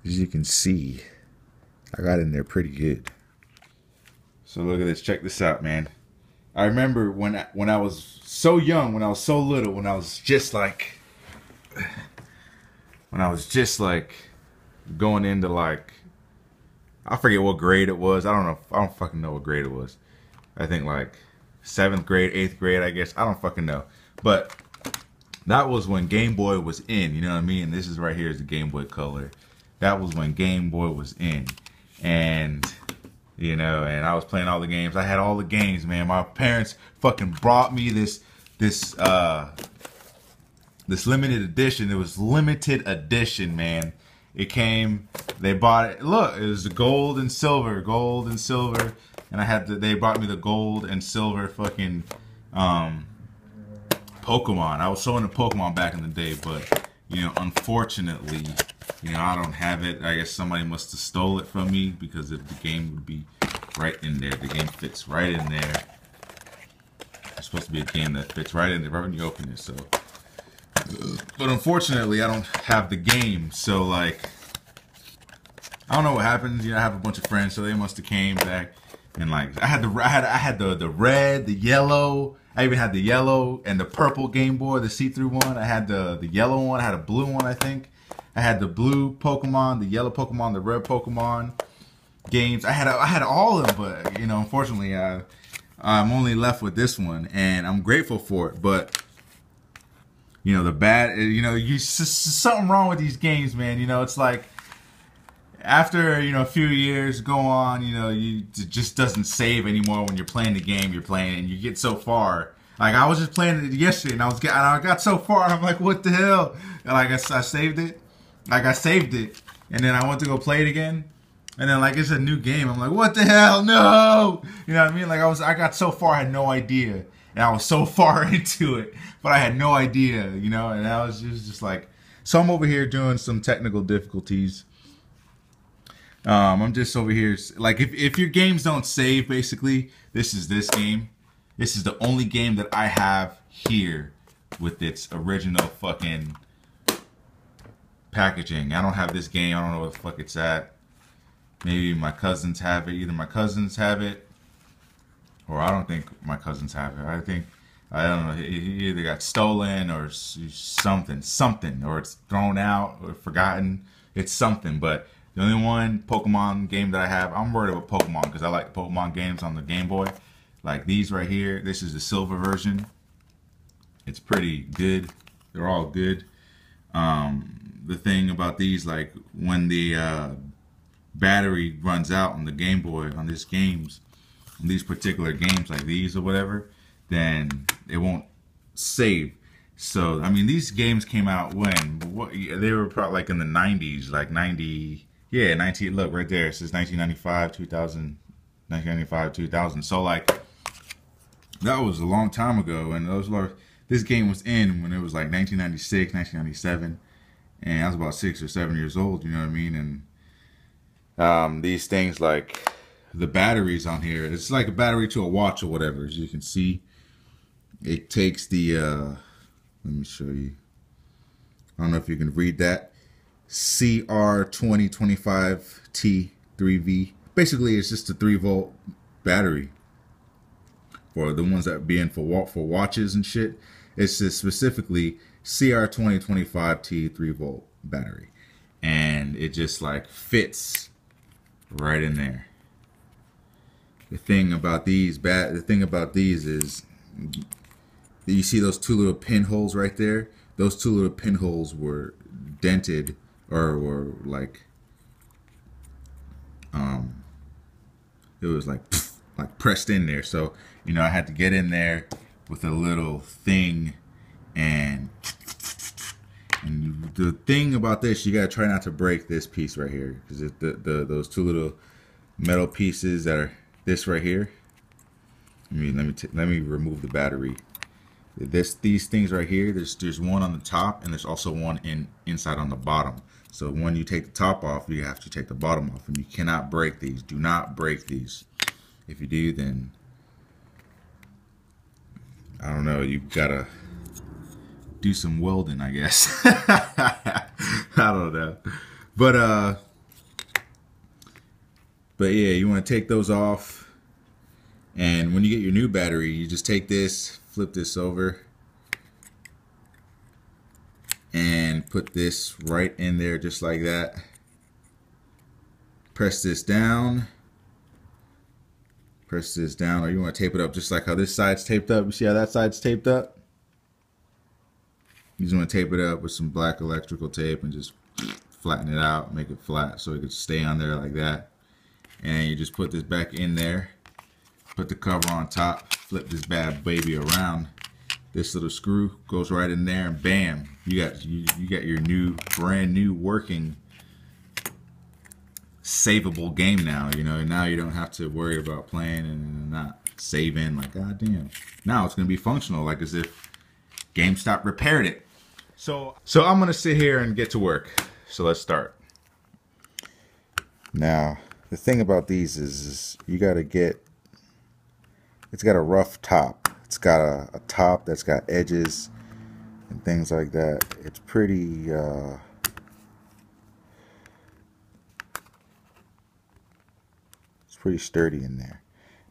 As you can see, I got in there pretty good. So look at this. Check this out, man. I remember when I was so young, when I was so little, when I was just like going into like, I forget what grade it was. I don't know. I don't fucking know what grade it was. I think like 7th grade, 8th grade, I guess. I don't fucking know. But that was when Game Boy was in, you know what I mean? This is right here is the Game Boy Color. That was when Game Boy was in. And, you know, and I was playing all the games. I had all the games, man. My parents fucking brought me this limited edition. It was limited edition, man. It came, they bought it. Look, it was gold and silver. And I had they brought me the gold and silver fucking Pokemon. I was so into Pokemon back in the day, but you know, unfortunately, you know, I don't have it. I guess somebody must have stole it from me because the game would be right in there. The game fits right in there. It's supposed to be a game that fits right in there right when you open it. So, but unfortunately, I don't have the game. So like, I don't know what happened. You know, I have a bunch of friends, so they must have came back and like I had the red, the yellow. I even had the yellow and the purple Game Boy, the see-through one. I had the yellow one. I had a blue one, I think. I had the blue Pokemon, the yellow Pokemon, the red Pokemon games. I had all of them, but you know, unfortunately, I'm only left with this one, and I'm grateful for it. But you know, the bad, you know, something wrong with these games, man. You know, it's like after, you know, a few years go on, you know, it just doesn't save anymore when you're playing the game you're playing, and you get so far. Like I was just playing it yesterday, and I got so far, and I'm like, what the hell? And like I saved it, and then I went to go play it again, and then like it's a new game. I'm like, what the hell? No, you know what I mean? Like I got so far, I had no idea, and I was so far into it, but I had no idea, you know, and I was just like, so I'm over here doing some technical difficulties. I'm just over here, like, if your games don't save, basically, this is this game. This is the only game that I have here with its original fucking packaging. I don't have this game. I don't know where the fuck it's at. Maybe my cousins have it. Either my cousins have it, or I don't think my cousins have it. I don't know, it either got stolen or something, or it's thrown out or forgotten. It's something, but the only one Pokemon game that I have, I'm worried about Pokemon because I like Pokemon games on the Game Boy. Like these right here, this is the silver version. It's pretty good. They're all good. The thing about these, like when the battery runs out on the Game Boy, on these particular games like these or whatever, then it won't save. So, I mean, these games came out when? What, they were probably like in the 90s, like 90... Yeah, 19. Look right there. It says 1995, 2000, 1995, 2000. So like, that was a long time ago, and this game was in when it was like 1996, 1997, and I was about 6 or 7 years old. You know what I mean? And these things, like the batteries on here, it's like a battery to a watch or whatever. As you can see, it takes the. Let me show you. I don't know if you can read that. CR2025T3V. Basically, it's just a 3-volt battery for the ones that be in for watches and shit. It's just specifically CR2025T 3-volt battery, and it just like fits right in there. The thing about these is, you see those two little pinholes right there? Those two little pinholes were dented, or were like, it was like pressed in there. So, you know, I had to get in there with a little thing, and the thing about this, you gotta try not to break this piece right here, because those two little metal pieces that are this right here. Let me remove the battery. These things right here, there's one on the top, and there's also one inside on the bottom. So when you take the top off, you have to take the bottom off, and you cannot break these. Do not break these. If you do, then I don't know, you gotta do some welding, I guess. I don't know. But But yeah, you want to take those off. And when you get your new battery, you just take this, flip this over, and put this right in there just like that. Press this down. Press this down, or you want to tape it up just like how this side's taped up. You see how that side's taped up? You just want to tape it up with some black electrical tape and just flatten it out, make it flat so it could stay on there like that. And you just put this back in there, put the cover on top, flip this bad baby around. This little screw goes right in there, and bam, you got your new, brand new working savable game now. You know, now you don't have to worry about playing and not saving. Like, god damn. Now it's gonna be functional, like as if GameStop repaired it. So I'm gonna sit here and get to work. So let's start. Now, the thing about these is you gotta get. It's got a rough top. It's got a top that's got edges and things like that. It's pretty. Pretty sturdy in there.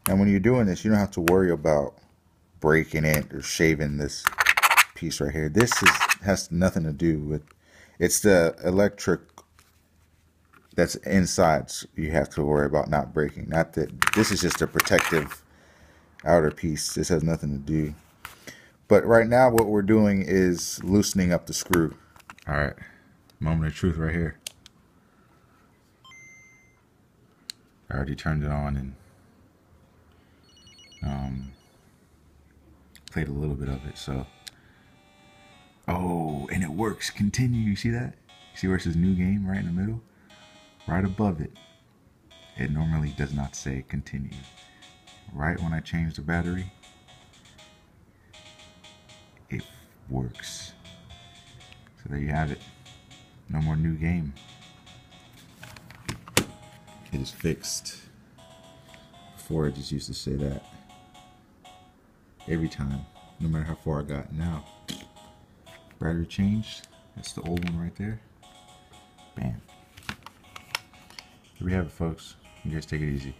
Now when you're doing this, you don't have to worry about breaking it or shaving this piece right here. This has nothing to do with, it's the electric that's inside, so you have to worry about not breaking. Not that this is just a protective outer piece. This has nothing to do. But right now what we're doing is loosening up the screw. All right, moment of truth right here. I already turned it on and played a little bit of it, so. Oh, and it works. Continue. You see that? See where it says new game right in the middle? Right above it. It normally does not say continue. Right when I change the battery, it works. So there you have it. No more new game. It is fixed. Before I just used to say that every time, no matter how far I got. Now, battery changed. That's the old one right there. Bam. There we have it, folks. You guys take it easy.